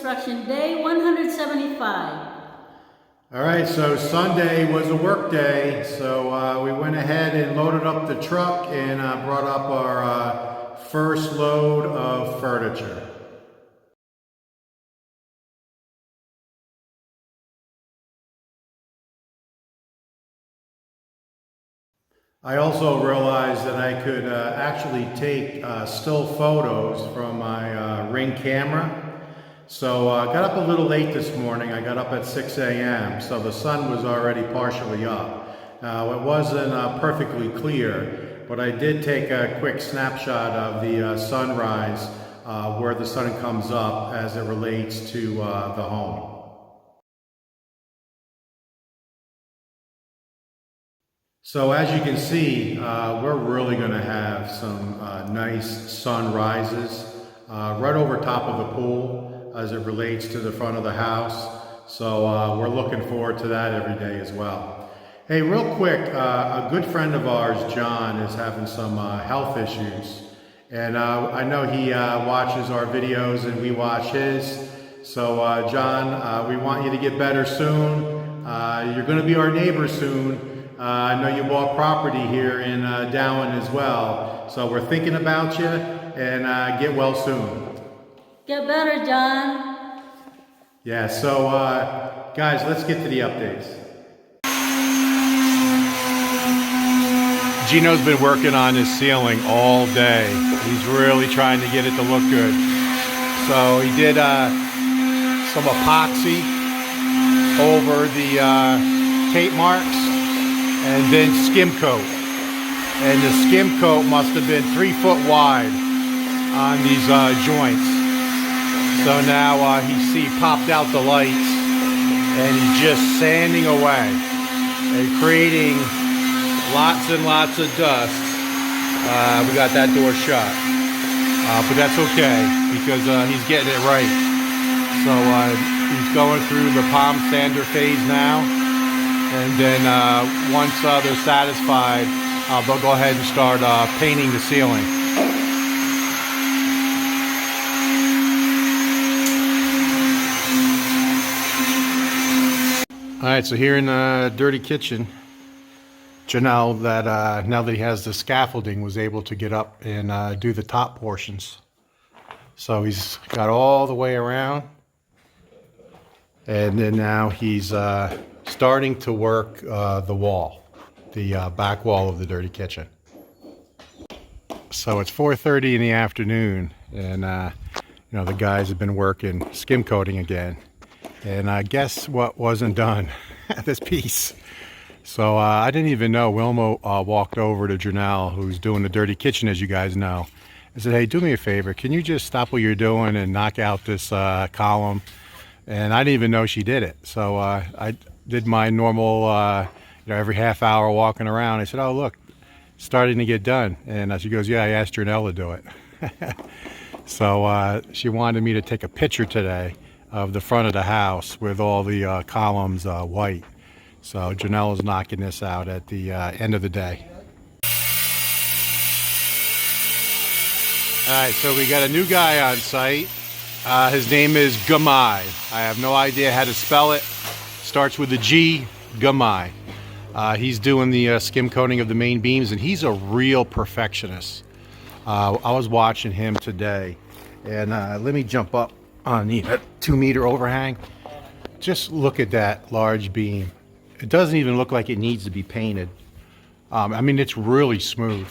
construction, day 175. All right, so Sunday was a work day, so we went ahead and loaded up the truck and brought up our first load of furniture. I also realized that I could actually take still photos from my Ring camera. So I got up a little late this morning. I got up at 6 a.m. so the sun was already partially up. Now it wasn't perfectly clear, but I did take a quick snapshot of the sunrise where the sun comes up as it relates to the home. So as you can see, we're really going to have some nice sunrises right over top of the pool as it relates to the front of the house. So we're looking forward to that every day as well. Hey, real quick, a good friend of ours, John, is having some health issues. And I know he watches our videos and we watch his. So John, we want you to get better soon. You're going to be our neighbor soon. I know you bought property here in Dowen as well, so we're thinking about you, and get well soon. Get better, John. Yeah, so guys, let's get to the updates. Gino's been working on his ceiling all day. He's really trying to get it to look good. So he did some epoxy over the tape marks, and then skim coat. And the skim coat must have been 3 foot wide on these joints. So now he popped out the lights and he's just sanding away and creating lots and lots of dust. We got that door shut, but that's okay because he's getting it right. So he's going through the palm sander phase now. And then once they're satisfied, they'll go ahead and start painting the ceiling. All right, so here in the dirty kitchen, Janelle, that now that he has the scaffolding, was able to get up and do the top portions. So he's got all the way around. And then now he's starting to work the wall, the back wall of the dirty kitchen. So it's 4:30 in the afternoon, and you know, the guys have been working skim coating again. And guess what wasn't done? This piece. So I didn't even know. Wilma walked over to Janelle, who's doing the dirty kitchen, as you guys know, and said, "Hey, do me a favor. Can you just stop what you're doing and knock out this column?" And I didn't even know she did it. So I did my normal, you know, every half hour walking around. I said, "Oh, look, it's starting to get done." And she goes, "Yeah, I asked Janelle to do it." So she wanted me to take a picture today of the front of the house with all the columns white. So Janelle is knocking this out at the end of the day. All right, so we got a new guy on site. His name is Gamai. I have no idea how to spell it. Starts with a G, Gamai. He's doing the skim coating of the main beams, and he's a real perfectionist. I was watching him today, and let me jump up on the 2-meter overhang. Just look at that large beam. It doesn't even look like it needs to be painted. I mean, it's really smooth.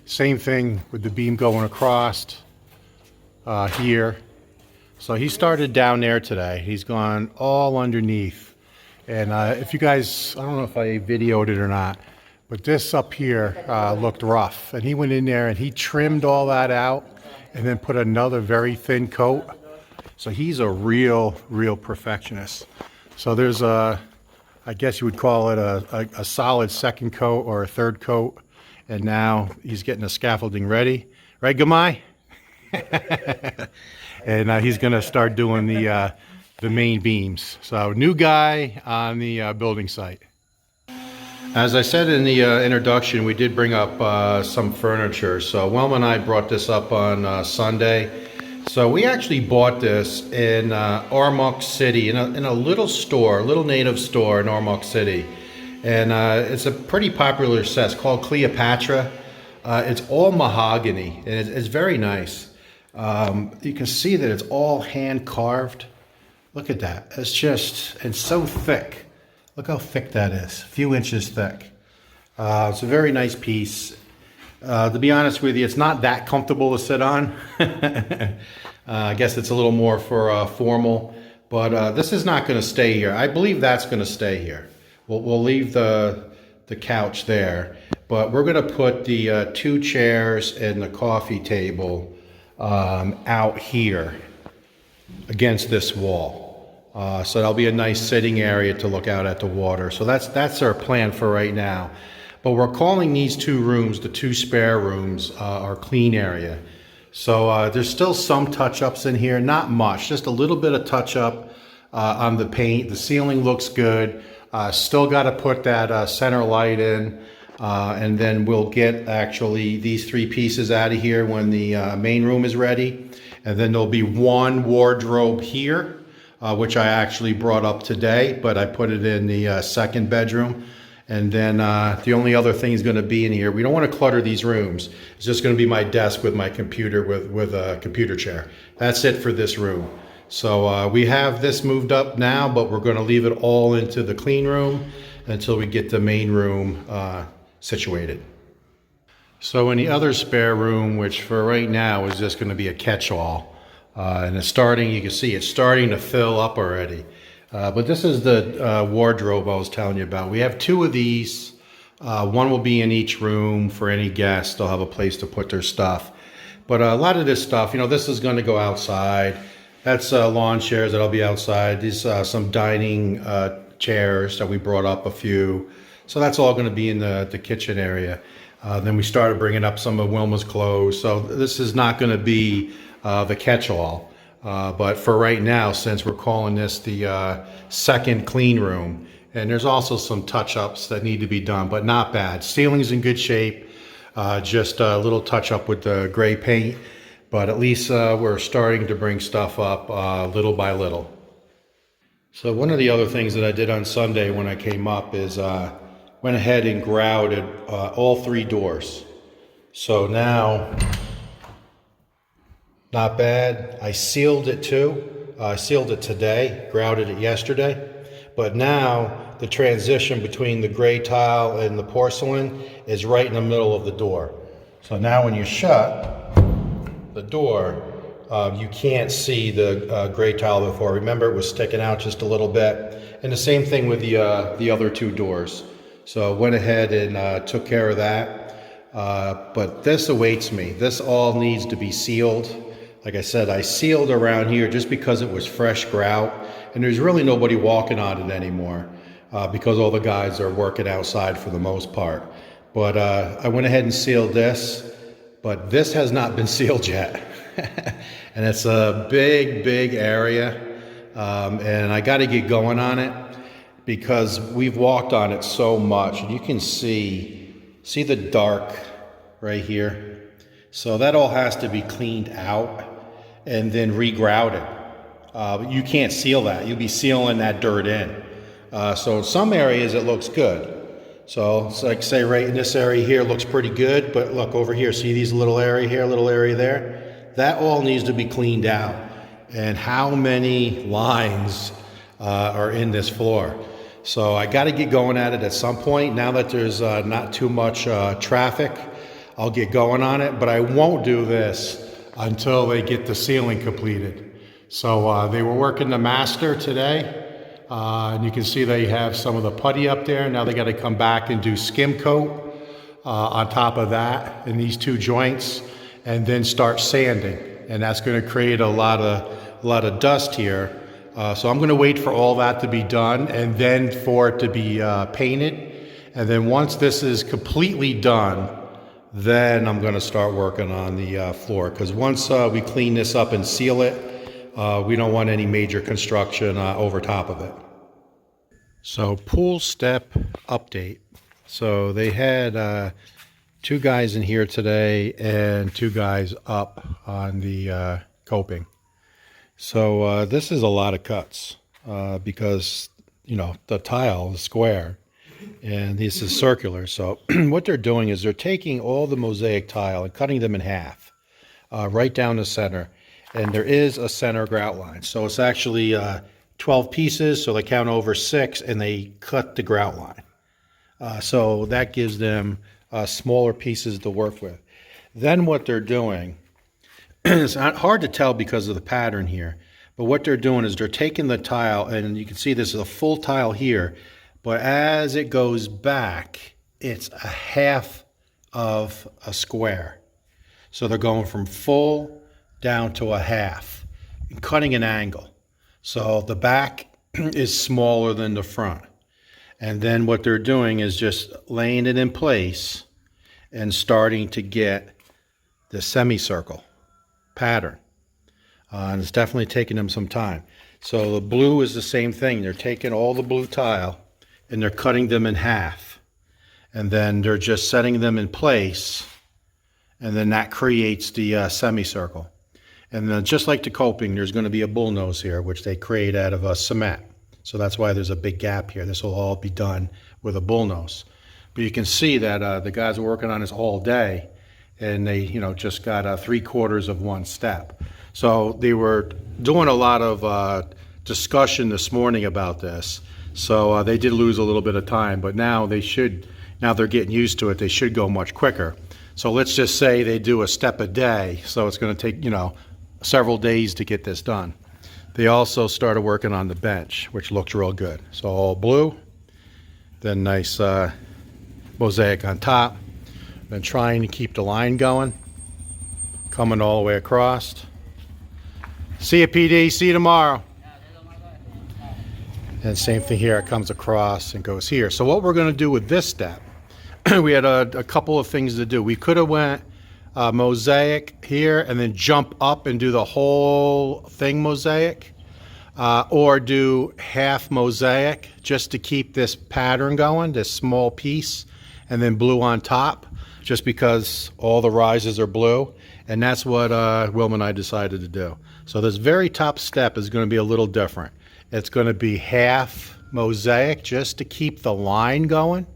Same thing with the beam going across here. So he started down there today. He's gone all underneath. And if you guys, I don't know if I videoed it or not, but this up here looked rough. And he went in there and he trimmed all that out and then put another very thin coat. So he's a real perfectionist. So there's I guess you would call it a solid second coat or a third coat. And now he's getting the scaffolding ready. Right, Gamai? And he's going to start doing the main beams. So new guy on the building site. As I said in the introduction, we did bring up some furniture. So Wilma and I brought this up on Sunday. So we actually bought this in Ormoc City, in a little store, a little native store in Ormoc City. And it's a pretty popular set. It's called Cleopatra. It's all mahogany, and it's very nice. You can see that it's all hand carved. Look at that. It's so thick. Look how thick that is, a few inches thick. It's a very nice piece. To be honest with you, it's not that comfortable to sit on. I guess it's a little more for formal, but this is not going to stay here. I believe that's going to stay here. We'll leave the couch there, but we're going to put the 2 chairs and the coffee table out here against this wall. So that'll be a nice sitting area to look out at the water. So that's our plan for right now. But we're calling these 2 rooms, the 2 spare rooms, our clean area. So there's still some touch-ups in here, not much, just a little bit of touch-up on the paint. The ceiling looks good. Still got to put that center light in, and then we'll get actually these 3 pieces out of here when the main room is ready. And then there'll be 1 wardrobe here, which I actually brought up today, but I put it in the second bedroom. And then the only other thing is going to be in here. We don't want to clutter these rooms. It's just going to be my desk with my computer with a computer chair. That's it for this room. So we have this moved up now, but we're going to leave it all into the clean room until we get the main room situated. So in the other spare room, which for right now is just going to be a catch-all, and it's starting, you can see it's starting to fill up already. But this is the wardrobe I was telling you about. We have 2 of these. 1 will be in each room for any guests. They'll have a place to put their stuff. But a lot of this stuff, this is going to go outside. That's lawn chairs that'll be outside. These some dining chairs that we brought up a few. So that's all going to be in the kitchen area. Then we started bringing up some of Wilma's clothes. So this is not going to be the catch-all. But for right now, since we're calling this the second clean room, and there's also some touch-ups that need to be done, but not bad. Ceiling's in good shape, just a little touch-up with the gray paint, but at least we're starting to bring stuff up little by little. So one of the other things that I did on Sunday when I came up is went ahead and grouted all 3 doors. So now, not bad. I sealed it too. I sealed it today, grouted it yesterday. But now the transition between the gray tile and the porcelain is right in the middle of the door. So now when you shut the door, you can't see the gray tile before. Remember, it was sticking out just a little bit. And the same thing with the other 2 doors. So went ahead and took care of that. But this awaits me. This all needs to be sealed. Like I said, I sealed around here just because it was fresh grout, and there's really nobody walking on it anymore because all the guys are working outside for the most part. But I went ahead and sealed this, but this has not been sealed yet. And it's a big area, and I got to get going on it because we've walked on it so much. And you can see the dark right here. So that all has to be cleaned out and then re-grouted. You can't seal that. You'll be sealing that dirt in. So in some areas it looks good. So it's like, say, right in this area here looks pretty good, but look over here, see these little area here, little area there? That all needs to be cleaned out. And how many lines are in this floor? So I got to get going at it at some point. Now that there's not too much traffic, I'll get going on it, but I won't do this until they get the ceiling completed. So they were working the master today, and you can see they have some of the putty up there. Now they got to come back and do skim coat on top of that in these 2 joints, and then start sanding. And that's going to create a lot of dust here. So I'm going to wait for all that to be done, and then for it to be painted. And then once this is completely done, then I'm going to start working on the floor, because once we clean this up and seal it, we don't want any major construction over top of it. So pool step update. So they had 2 guys in here today and 2 guys up on the coping. So this is a lot of cuts because, you know, the tile is square and this is circular. So what they're doing is they're taking all the mosaic tile and cutting them in half right down the center. And there is a center grout line. So it's actually 12 pieces. So they count over 6 and they cut the grout line. So that gives them smaller pieces to work with. Then what they're doing, it's hard to tell because of the pattern here, but what they're doing is they're taking the tile, and you can see this is a full tile here, but as it goes back, it's a half of a square. So they're going from full down to a half, and cutting an angle. So the back is smaller than the front. And then what they're doing is just laying it in place and starting to get the semicircle pattern. And it's definitely taking them some time. So the blue is the same thing. They're taking all the blue tile and they're cutting them in half. And then they're just setting them in place. And then that creates the semicircle. And then just like the coping, there's going to be a bullnose here, which they create out of cement. So that's why there's a big gap here. This will all be done with a bullnose. But you can see that the guys are working on this all day, and they, you know, just got 3/4 of one step. So they were doing a lot of discussion this morning about this. So they did lose a little bit of time, but now they're getting used to it. They should go much quicker. So let's just say they do a step a day. So it's going to take, you know, several days to get this done. They also started working on the bench, which looks real good. So all blue, then nice mosaic on top. Then trying to keep the line going, coming all the way across. See you, PD. See you tomorrow. And same thing here. It comes across and goes here. So what we're going to do with this step, we had a couple of things to do. We could have went mosaic here and then jump up and do the whole thing mosaic, or do half mosaic just to keep this pattern going, this small piece, and then blue on top, just because all the rises are blue. And that's what Wilma and I decided to do. So this very top step is going to be a little different. It's going to be half mosaic just to keep the line going.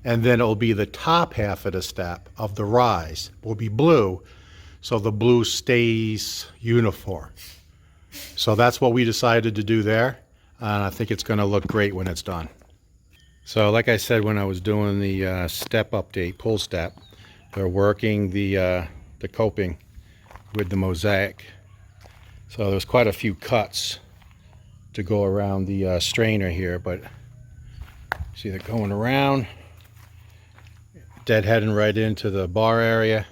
And then it'll be the top half of the step of the rise will be blue, so the blue stays uniform. So that's what we decided to do there, and I think it's going to look great when it's done. So like I said when I was doing the step update, pull step, they're working the coping with the mosaic. So there's quite a few cuts to go around the strainer here, but see they're going around, deadheading right into the bar area.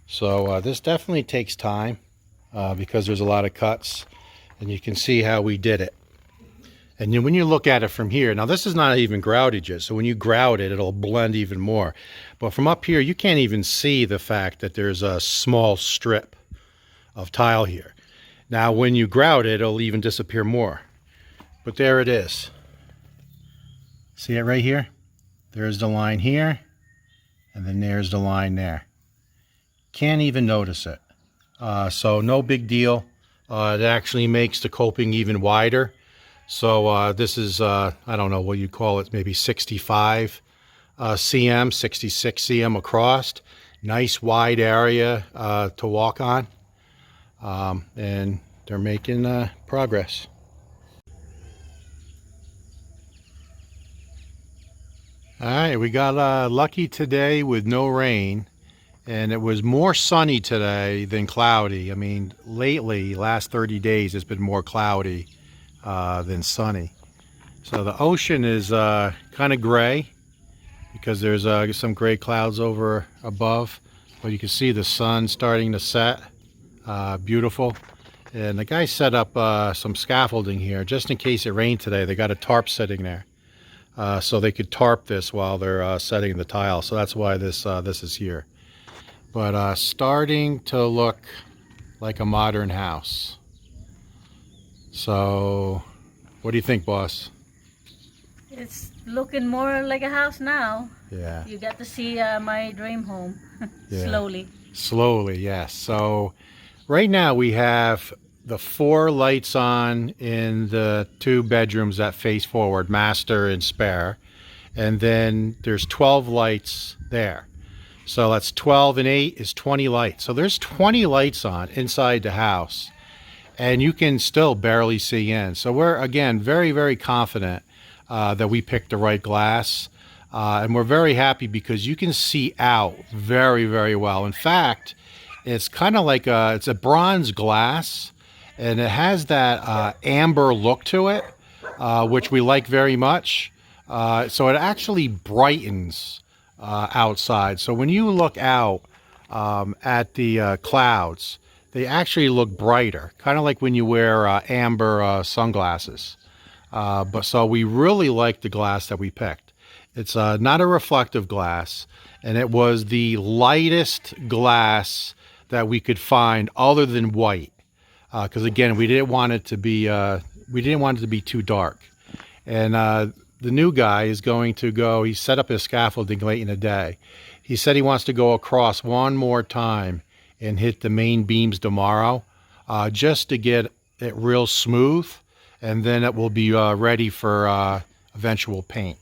So this definitely takes time because there's a lot of cuts, and you can see how we did it. And then when you look at it from here, now this is not even grouted yet, so when you grout it, it'll blend even more. But from up here, you can't even see the fact that there's a small strip of tile here. Now when you grout it, it'll even disappear more. But there it is. See it right here? There's the line here, and then there's the line there. Can't even notice it. So no big deal. It actually makes the coping even wider. So this is, I don't know what you call it, maybe 65 cm, 66 cm across. Nice wide area to walk on. And they're making progress. All right, we got lucky today with no rain, and it was more sunny today than cloudy. I mean, lately, last 30 days, it's been more cloudy than sunny. So the ocean is kind of gray because there's some gray clouds over above, but you can see the sun starting to set. Beautiful. And the guy set up some scaffolding here just in case it rained today. They got a tarp sitting there. So they could tarp this while they're setting the tile. So that's why this is here. But starting to look like a modern house. So what do you think, boss? It's looking more like a house now. Yeah. You get to see my dream home Yeah. slowly. Slowly, yes. So Right now we have the 4 lights on in the 2 bedrooms that face forward, master and spare. And then there's 12 lights there. So that's 12 and 8 is 20 lights. So there's 20 lights on inside the house, and you can still barely see in. So we're, again, very, very confident that we picked the right glass. And we're very happy because you can see out very, very well. In fact, it's kind of like it's a bronze glass, and it has that amber look to it, which we like very much. So it actually brightens outside. So when you look out at the clouds, they actually look brighter, kind of like when you wear amber sunglasses. But so we really like the glass that we picked. It's not a reflective glass, and it was the lightest glass that we could find other than white. Because again, we didn't want it to be too dark. And the new guy is going to go. He set up his scaffolding late in the day. He said he wants to go across one more time and hit the main beams tomorrow, just to get it real smooth, and then it will be ready for eventual paint.